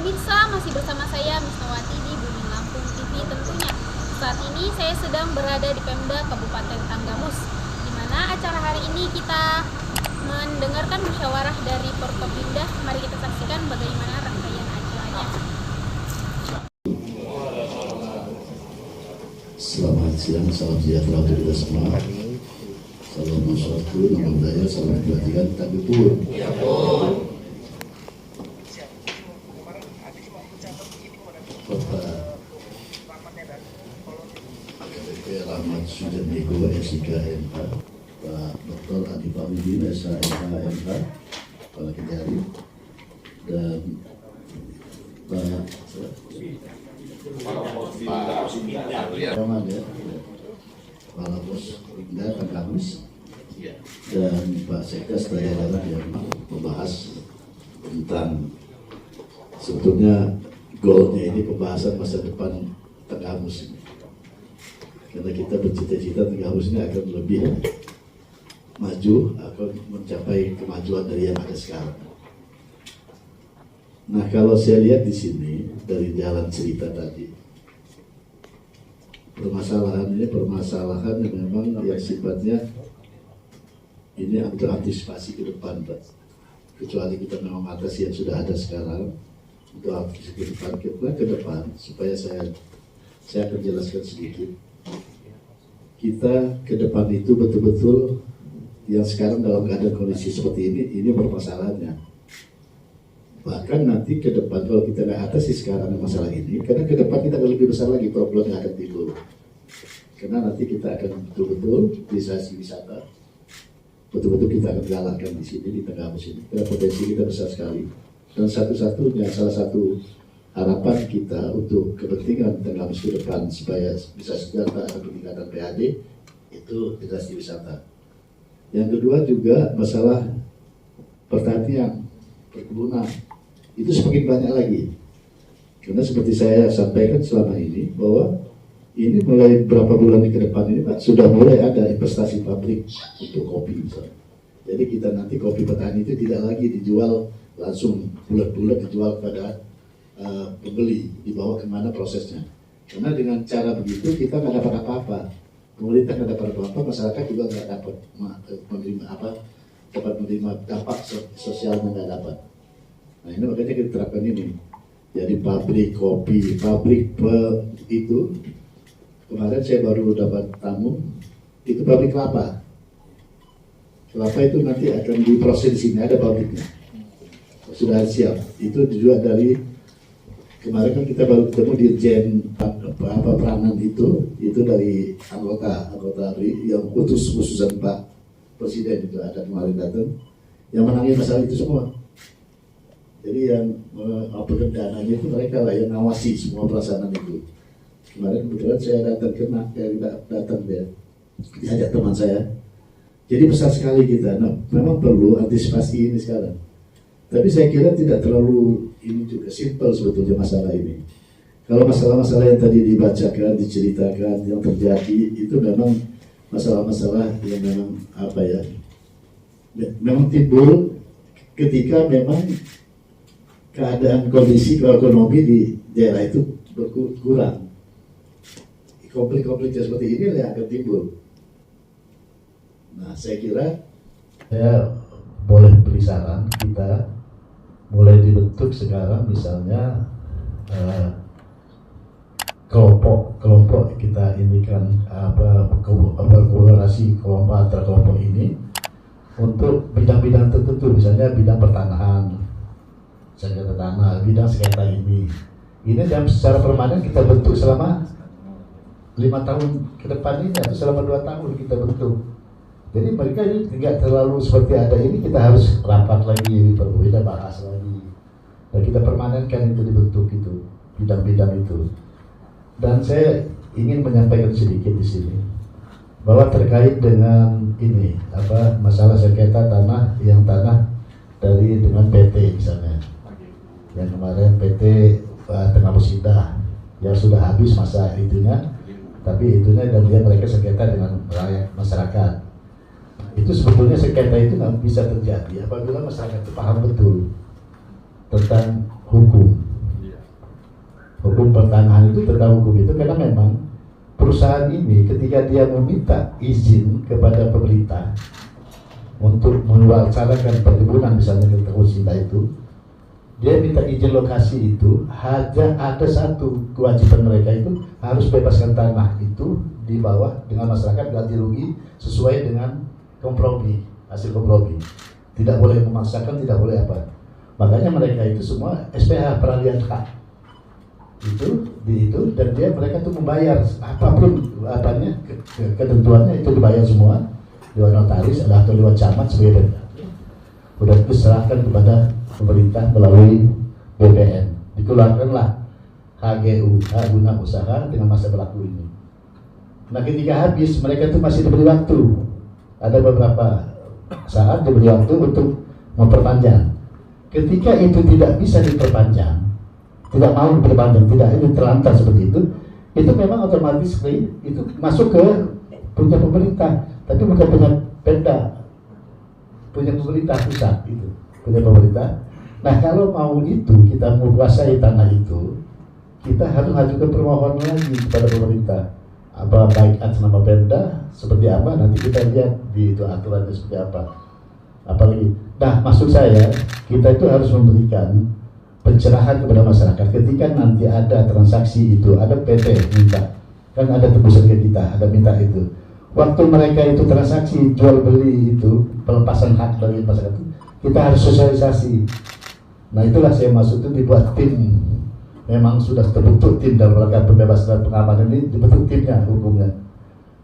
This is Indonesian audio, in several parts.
pemirsa, masih bersama saya Misnawati di Bumi Lampung TV tentunya. Saat ini saya sedang berada di Pemda Kabupaten Tanggamus, di mana acara hari ini kita mendengarkan musyawarah dari Forkopimda. Mari kita saksikan bagaimana rangkaian acaranya. Selamat siang, salam sejahtera untuk kita semua. Salam masyarakat, nama budaya, salam kebatikan, tapi pun. Bapak AKBP Rahmat Sujaniko SIK MH, Pak Dr. Adi Pamidin SHMH MH, Kepala Kejari, dan Pak Roman ya, Kepala Pos Pimda Tanggamus, dan Pak Sekdas daerah yang membahas tentang sebetulnya goalnya ini pembahasan masa depan Tanggamus ini. Karena kita bercita-cita Tanggamus ini akan lebih maju, akan mencapai kemajuan dari yang ada sekarang. Nah, kalau saya lihat di sini dari jalan cerita tadi, permasalahan yang memang yang sifatnya ini untuk antisipasi ke depan, Pak. Kecuali kita memang atasi yang sudah ada sekarang, untuk antisipasi ke depan, supaya saya akan jelaskan sedikit. Kita ke depan itu betul-betul yang sekarang dalam keadaan kondisi seperti ini permasalahannya. Bahkan nanti ke depan kalau kita nggak atasi sekarang masalah ini, karena ke depan kita akan lebih besar lagi problem yang akan timbul. Karena nanti kita akan betul-betul wisata, betul-betul kita akan galakkan di sini di Tanggamus ini. Karena potensi kita besar sekali. Dan satu-satunya salah satu harapan kita untuk kepentingan Tanggamus ke depan supaya bisa sejahtera dan peningkatan PAD itu destinasi wisata. Yang kedua juga masalah pertanian, perkebunan. Itu semakin banyak lagi. Karena seperti saya sampaikan selama ini bahwa ini mulai beberapa bulan ke depan ini Pak, sudah mulai ada investasi pabrik untuk kopi misalnya. Jadi kita nanti kopi petani itu tidak lagi dijual langsung bulat-bulat dijual kepada pembeli, dibawa kemana prosesnya. Karena dengan cara begitu kita nggak dapat apa-apa. Pemerintah nggak dapat apa-apa, masyarakat juga nggak dapat menerima dapat menerima dampak sosialnya nggak dapat. Nah ini makanya kita terapkan ini. Jadi pabrik kopi, itu kemarin saya baru dapat tamu, itu pabrik kelapa. Kelapa itu nanti akan diproses di sini, ada pabriknya. Sudah siap. Itu juga dari kemarin kan kita baru ketemu Dirjen peranan itu dari anggota ABRI yang khususan Pak Presiden itu ada kemarin datang yang menangani masalah itu semua. Jadi yang dananya itu mereka lah yang ngawasi semua pelaksanaan itu. Kemarin kebetulan saya datang dia diajak teman saya. Jadi besar sekali kita. Nah, memang perlu antisipasi ini sekarang. Tapi saya kira tidak terlalu ini juga simpel sebetulnya masalah ini. Kalau masalah-masalah yang tadi dibacakan, diceritakan, yang terjadi itu memang masalah-masalah yang memang memang timbul ketika memang keadaan kondisi ekonomi di daerah itu berkurang. Konflik-konflik seperti ini yang akan timbul. Nah, saya kira saya boleh beri saran kita mulai dibentuk sekarang misalnya kelompok kita ini kan berkolaborasi kelompok antar kelompok ini untuk bidang-bidang tertentu, misalnya bidang pertanahan, sengketa tanah, bidang sengketa ini dan secara permanen kita bentuk selama 5 tahun ke depan ini atau selama 2 tahun kita bentuk. Jadi mereka ini tidak terlalu seperti ada ini, kita harus rapat lagi, berbeda bahas lagi. Dan kita permanenkan itu dibentuk itu, bidang-bidang itu. Dan saya ingin menyampaikan sedikit di sini bahwa terkait dengan ini masalah sengketa tanah dari dengan PT misalnya. Yang kemarin PT Tanggamus Indah yang sudah habis masa itunya, tapi itunya dan mereka sengketa dengan rakyat masyarakat. Itu sebetulnya sengketa itu nggak bisa terjadi apabila masyarakat itu paham betul tentang hukum. Hukum pertanahan itu tentang hukum itu karena memang perusahaan ini ketika dia meminta izin kepada pemerintah untuk melaksanakan perkebunan misalnya di Hutan Sinta itu, dia minta izin lokasi itu, hanya ada satu kewajiban mereka itu harus bebaskan tanah itu di bawah dengan masyarakat ganti rugi sesuai dengan kompromi, hasil kompromi. Tidak boleh memaksakan, tidak boleh apa. Makanya mereka itu semua SPH, peralihan hak itu dan mereka tuh membayar apapun ketentuannya itu dibayar semua lewat notaris atau lewat camat sebagai denda. Udah diserahkan kepada pemerintah melalui BPN. Dikeluarkanlah HGU, hak guna usaha dengan masa berlaku ini. Nah ketika habis mereka tuh masih diberi waktu. Ada beberapa saat diberi waktu untuk memperpanjang. Ketika itu tidak bisa diperpanjang, tidak mau diperpanjang, tidak ini terlantar seperti itu memang otomatis itu masuk ke punya pemerintah, tapi bukan punya Pemda, punya pemerintah pusat itu, punya pemerintah. Nah kalau mau itu kita menguasai tanah itu, kita harus ajukan permohonan lagi kepada pemerintah. Apa baik atas nama Pemda seperti apa, nanti kita lihat di itu aturannya seperti apa. Apalagi, nah maksud saya kita itu harus memberikan pencerahan kepada masyarakat ketika nanti ada transaksi itu, ada PT minta, kan ada tebusan ke kita, ada minta itu. Waktu mereka itu transaksi jual beli itu, pelepasan hak dari masyarakat itu, kita harus sosialisasi. Nah itulah saya maksud itu dibuat tim, memang sudah terbentuk tim dalam rangka pembebasan dan pengamanan ini, dibentuk timnya hukumnya.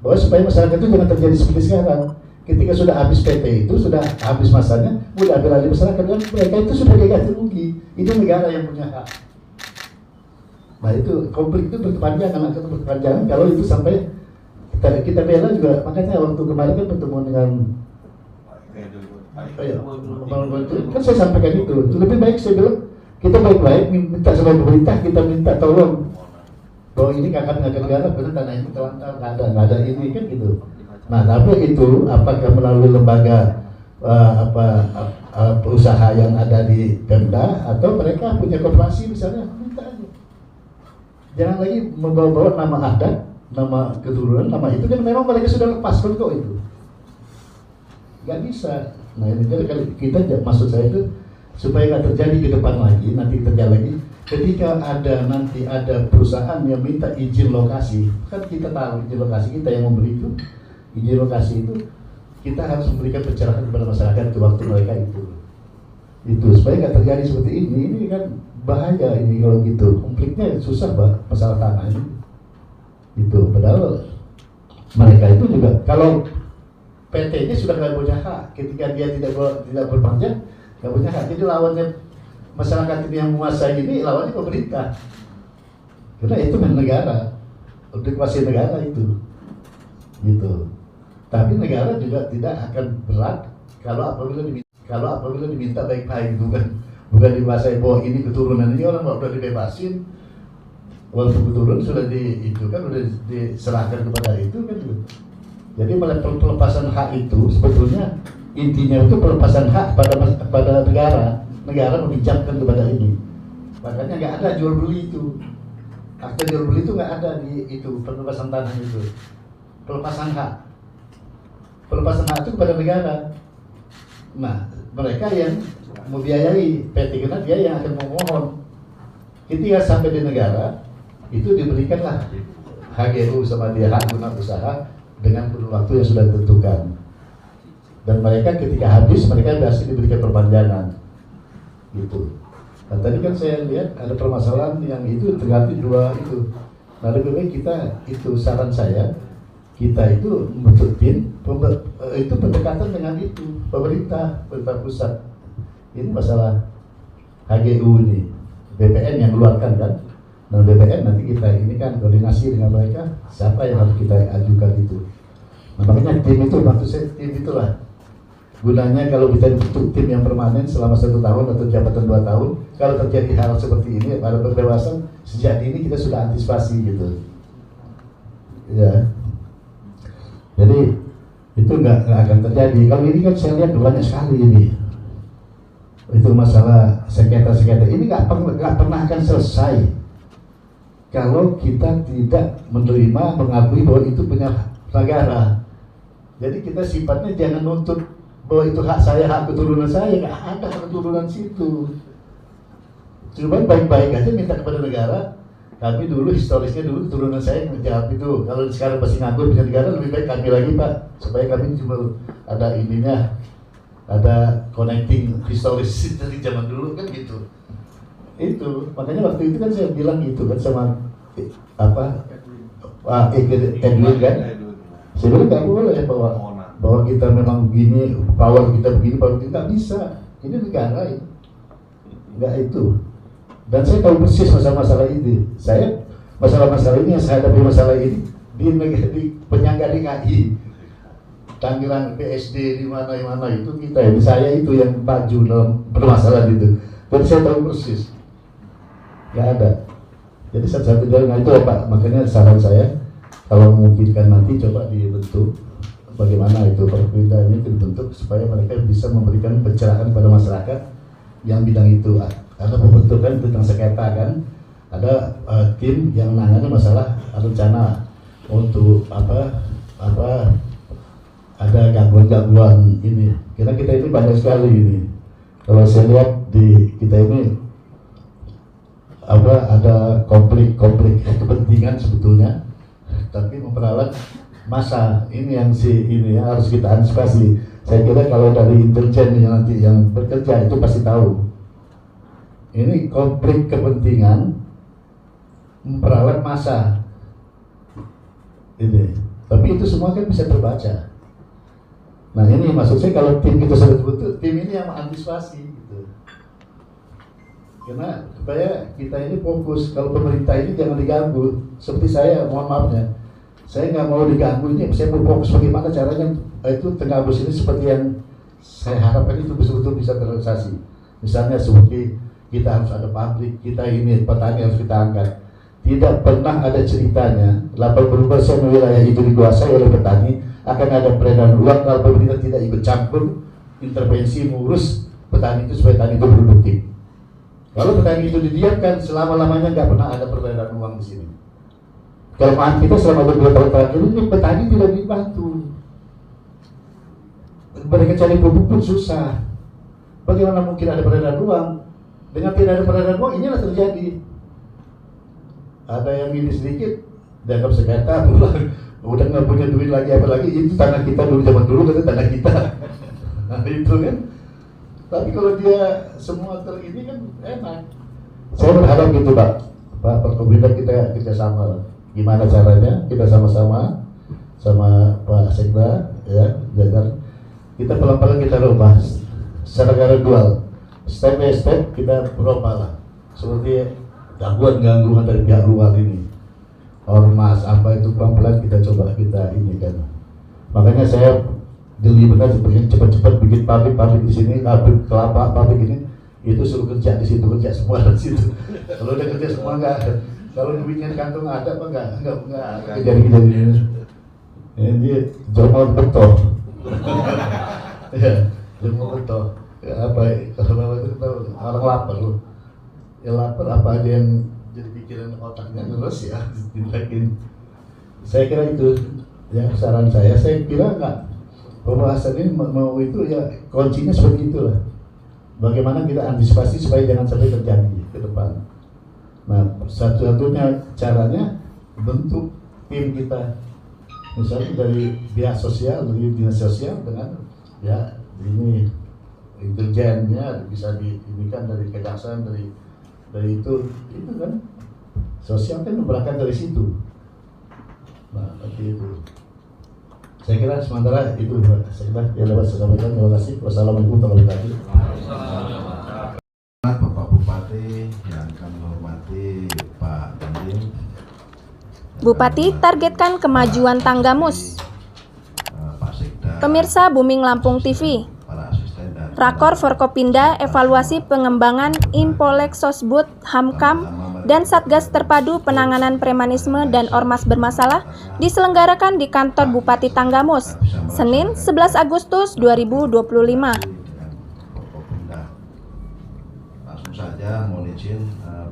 Bahwa supaya masyarakat itu jangan terjadi seperti sekarang. Ketika sudah habis PT itu, sudah habis masanya, mulai ambil alih masyarakat dan mereka itu sudah diganti rugi. Itu negara yang punya hak. Nah itu konflik itu berkepanjangan, akan berkepanjangan kalau itu sampai kita bela juga. Makanya waktu kemarin kan bertemu dengan kan saya sampaikan itu lebih baik saya bilang kita baik-baik minta sama pemerintah, kita minta tolong bahwa ini akan negara benar tanah ini terlantar, nggak ada ini kan gitu. Nah, tapi itu apakah melalui lembaga usaha yang ada di Pemda atau mereka punya koperasi misalnya, minta aja. Jangan lagi membawa-bawa nama adat, nama keturunan, nama itu kan memang mereka sudah lepaskan kok itu. Nggak bisa. Nah, ini jadi kita maksud saya itu supaya nggak terjadi ke depan lagi, nanti terjadi lagi. Ketika nanti ada perusahaan yang minta izin lokasi, kan kita tahu izin lokasi kita yang memberi itu. Izin lokasi itu kita harus memberikan pencerahan kepada masyarakat di waktu mereka itu supaya nggak terjadi seperti ini kan bahaya ini kalau gitu, konfliknya susah masalah tanah ini itu. Padahal mereka itu juga kalau PT-nya sudah nggak punya hak, ketika dia tidak berpanjang nggak punya hak, jadi lawannya masyarakat ini yang menguasai ini, lawannya pemerintah karena itu kan negara, untuk kuasai negara itu gitu. Tapi negara juga tidak akan berat kalau apabila diminta baik-baik, bukan dikuasai bahwa ini keturunan ini orang sudah dibebasin, walaupun keturunan sudah sudah diserahkan kepada itu kan gitu. Jadi pelepasan hak itu sebetulnya intinya itu pelepasan hak pada negara meminjamkan kepada ini. Makanya nggak ada jual beli itu, akta jual beli itu nggak ada di itu pelepasan tanah itu. Pelepasan hak itu kepada negara. Nah, mereka yang membiayai PT karena dia yang akan memohon. Ketika sampai di negara, itu diberikanlah HGU sama dia, hak guna usaha dengan kurun waktu yang sudah ditentukan. Dan mereka ketika habis, mereka biasa diberikan perpanjangan. Gitu. Nah, tadi kan saya lihat ada permasalahan yang itu terganti dua itu. Nah, lebih baik kita itu saran saya, kita itu membentuk tim itu pendekatan dengan itu pemerintah pusat. Ini masalah HGU ini BPN yang keluarkan kan. Nah BPN nanti kita ini kan koordinasi dengan mereka siapa yang harus kita ajukan itu. Nah, makanya tim itu, maksud saya tim itulah gunanya kalau kita bentuk tim yang permanen selama 1 tahun atau jabatan 2 tahun. Kalau terjadi hal seperti ini pada perdewasan sejak ini kita sudah antisipasi gitu ya. Jadi itu nggak akan terjadi. Kalau ini kan saya lihat banyak sekali ini. Itu masalah sengketa ini nggak pernah akan selesai. kalau kita tidak menerima, mengakui bahwa itu punya negara. Jadi kita sifatnya jangan nuntut bahwa itu hak saya, hak keturunan saya, nggak ada keturunan situ. Cuma baik-baik aja minta kepada negara. Kami dulu historisnya dulu keturunan saya yang menjawab itu. Kalau sekarang masih nganggur punya negara, lebih baik kami lagi Pak, supaya kami cuma ada ininya, ada connecting historis dari zaman dulu kan gitu. Itu makanya waktu itu kan saya bilang gitu kan sama Edwin kan, saya bilang nggak boleh bahwa kita memang begini, power kita begini, power kita nggak bisa. Ini negara ini, nggak itu. Dan saya tahu persis masalah-masalah ini. Saya masalah-masalah ini yang saya hadapi masalah ini di penyangga DKI, Tangerang, PSD di mana itu kita, saya itu yang maju dalam permasalahan itu. Dan saya tahu persis. Nggak ada. Jadi satu-satu jalan itu Pak, makanya saran saya kalau memungkinkan nanti coba dibentuk bagaimana itu perpindah ini dibentuk supaya mereka bisa memberikan pencerahan pada masyarakat yang bidang itu. Ada pembentukan tentang sengketa kan, ada tim yang menangani masalah rencana untuk ada gangguan-gangguan ini. Kita ini banyak sekali ini. Kalau saya lihat di kita ini ada konflik kepentingan sebetulnya, tapi memperalat masa ini yang harus kita antisipasi. Saya kira kalau dari intelijen yang nanti yang bekerja itu pasti tahu ini konflik kepentingan memperalat masa ini, tapi itu semua kan bisa terbaca. Nah ini maksud saya kalau tim kita sudah terbentuk, tim ini yang mengantisipasi gitu. Karena supaya kita ini fokus, kalau pemerintah ini jangan diganggu. Seperti saya, mohon maafnya, saya nggak mau diganggu ini, saya mau fokus bagaimana caranya itu Tenggabus ini seperti yang saya harapkan itu betul-betul bisa terrealisasi. Misalnya seperti kita harus ada pabrik, kita ini petani harus kita angkat. Tidak pernah ada ceritanya 80% wilayah itu dikuasai oleh petani, akan ada peredaran uang kalau pemerintah tidak ikut campur intervensi mengurus petani itu supaya petani itu produktif. Kalau petani itu didiamkan selama-lamanya nggak pernah ada peredaran uang di sini. Kelemahan kita selama 2 tahun terakhir ini petani tidak dibantu. Mereka cari pupuk pun susah. Bagaimana mungkin ada peredaran uang? Dengan tidak ada peredaran uang, inilah terjadi. Ada yang ini sedikit, dianggap sengketa, udah nggak punya duit lagi apa lagi. Itu tanah kita dulu zaman dulu kan tanah kita. Nah itu kan. Tapi kalau dia semua ini kan enak. Saya berharap gitu Pak Perkebunda kita kerjasama. Gimana caranya kita sama-sama sama Pak Sekda ya, jagar kita pelan-pelan kita rubah secara gradual, step by step kita rubah lah. Seperti gangguan dari pihak luar ini, ormas apa itu pelan-pelan kita coba kita ini kan. Makanya saya geli benar cepat-cepat bikin pabrik di sini, pabrik kelapa, pabrik ini, itu suruh kerja di situ, kerja semua di situ. Kalau udah kerja semua nggak, kalau duitnya di kantong ada apa nggak kejadian ini jormal betul. Ya, jormal betul. Ya, apa kalau itu tahu orang lapar loh. Ya lapar apa aja yang jadi pikiran otaknya terus ya ditindakin. Saya kira itu ya saran saya kira nggak. Pembahasan ini mau itu ya kuncinya seperti itulah. Bagaimana kita antisipasi supaya jangan sampai terjadi ke depan. Nah, satu-satunya caranya bentuk tim kita, misalnya dari pihak sosial, dari dinas sosial dengan ya ini intelijennya bisa diinikan dari kejaksaan, dari itu kan sosial kan berangkat dari situ. Nah, seperti itu. Saya kira sementara itu saya kira yang dapat saya sampaikan. Terima kasih. Wassalamualaikum warahmatullahi wabarakatuh. Bapak Bupati yang kami hormati, Pak Dandim. Bupati targetkan kemajuan Tanggamus. Pak Sekda. Pemirsa Booming Lampung TV. Para asisten dan Rakor Forkopimda evaluasi pengembangan Impolek Sosbud Hamkam dan Satgas Terpadu Penanganan Premanisme dan Ormas Bermasalah diselenggarakan di kantor Bupati Tanggamus, Senin 11 Agustus 2025. Langsung saja saja mohon izin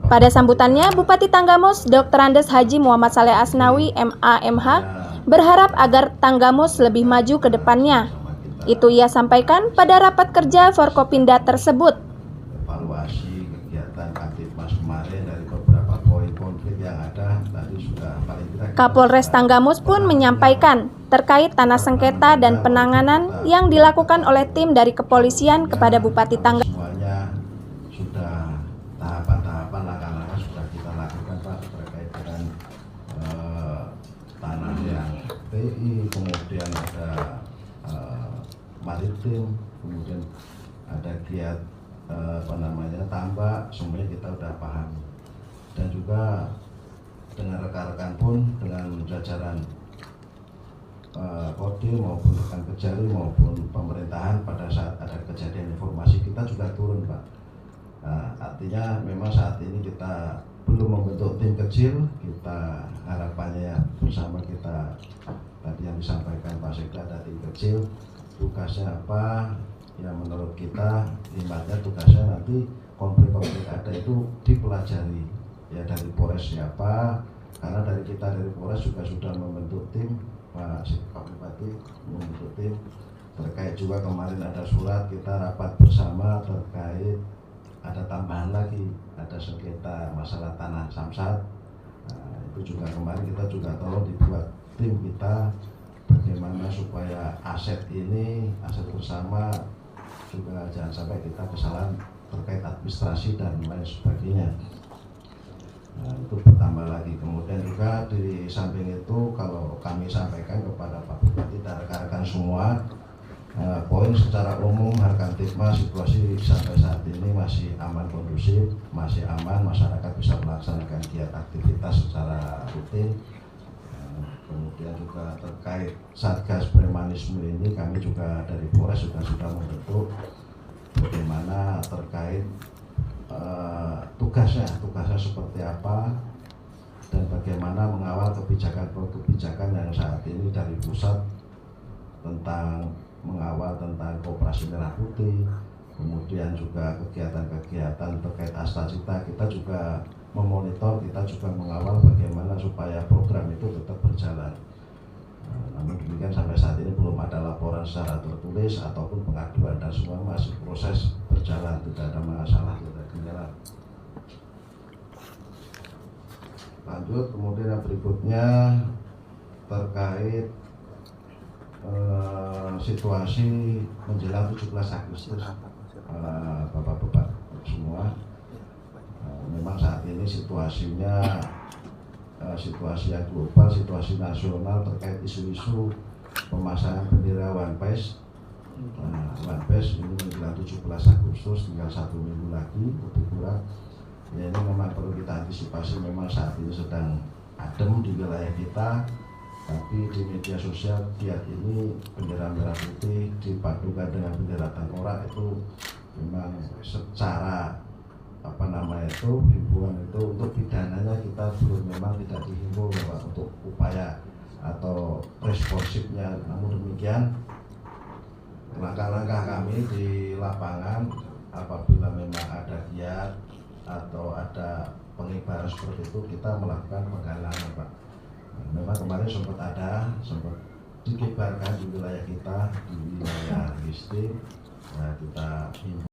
Pada sambutannya, Bupati Tanggamus Dr. Andes Haji Muhammad Saleh Asnawi, MA/MH, berharap agar Tanggamus lebih maju ke depannya. Itu ia sampaikan pada rapat kerja Forkopimda tersebut. Evaluasi kegiatan Kaptipmas kemarin dari beberapa poin konflik yang ada tadi sudah paling tidak. Kapolres Tanggamus pun menyampaikan terkait tanah sengketa dan penanganan yang dilakukan oleh tim dari kepolisian kepada Bupati Tanggamus. Semuanya sudah tahapan-tahapan langkah-langkah sudah kita lakukan Pak terkait dengan tanah yang TI, kemudian ada maritim, kemudian ada giat tambak, semuanya kita udah paham. Dan juga dengan rekan-rekan pun, dengan jajaran Kodim maupun rekan Kejari maupun pemerintahan pada saat ada kejadian informasi kita juga turun Pak. Artinya memang saat ini kita belum membentuk tim kecil, kita harapannya bersama kita tadi yang disampaikan Pak Sekda ada tim kecil, tugasnya apa? Ya menurut kita imbasnya tugasnya nanti konflik-konflik ada itu dipelajari ya dari Polres siapa, karena dari kita dari Polres juga sudah membentuk tim, Pak Bupati membentuk tim terkait juga kemarin ada surat kita rapat bersama terkait ada tambahan lagi, ada sengketa masalah tanah Samsat. Itu juga kemarin kita juga tolong dibuat tim kita bagaimana supaya aset ini, aset bersama juga jangan sampai kita kesalahan terkait administrasi dan lain sebagainya. Itu bertambah lagi. Kemudian juga di samping itu kalau kami sampaikan kepada Pak Bupati dan rekan-rekan semua, poin secara umum Harkantipmas situasi sampai saat ini masih aman kondusif, masih aman, masyarakat bisa melaksanakan kegiatan aktivitas secara rutin. Kemudian juga terkait Satgas Premanisme ini kami juga dari Polres sudah membentuk bagaimana terkait tugasnya seperti apa dan bagaimana mengawal kebijakan yang saat ini dari pusat tentang mengawal tentang Koperasi Merah Putih, kemudian juga kegiatan-kegiatan terkait Astacita kita juga memonitor, kita juga mengawal bagaimana supaya program itu tetap berjalan. Namun demikian sampai saat ini belum ada laporan secara tertulis ataupun pengaduan dan semua masih proses berjalan, tidak ada masalah, tidak ada kendala. Lanjut, kemudian yang berikutnya terkait situasi menjelang 17 Agustus, Bapak-bapak semua. Memang saat ini situasinya situasi yang global, situasi nasional terkait isu-isu pemasangan bendera One Piece. One Piece ini menjelang 17 Agustus, tinggal 1 minggu lagi lebih kurang. Ya ini memang perlu kita antisipasi, memang saat ini sedang adem di wilayah kita, tapi di media sosial lihat ini bendera merah putih dipadukan dengan bendera tengkorak itu memang secara himbauan itu untuk pidananya kita belum, memang tidak dihimbau Bapak untuk upaya atau responsifnya. Namun demikian langkah-langkah kami di lapangan apabila memang ada giat atau ada pengibaran seperti itu kita melakukan penggalangan Pak. Memang kemarin sempat dikibarkan di wilayah kita, di wilayah Gisti, kita himbau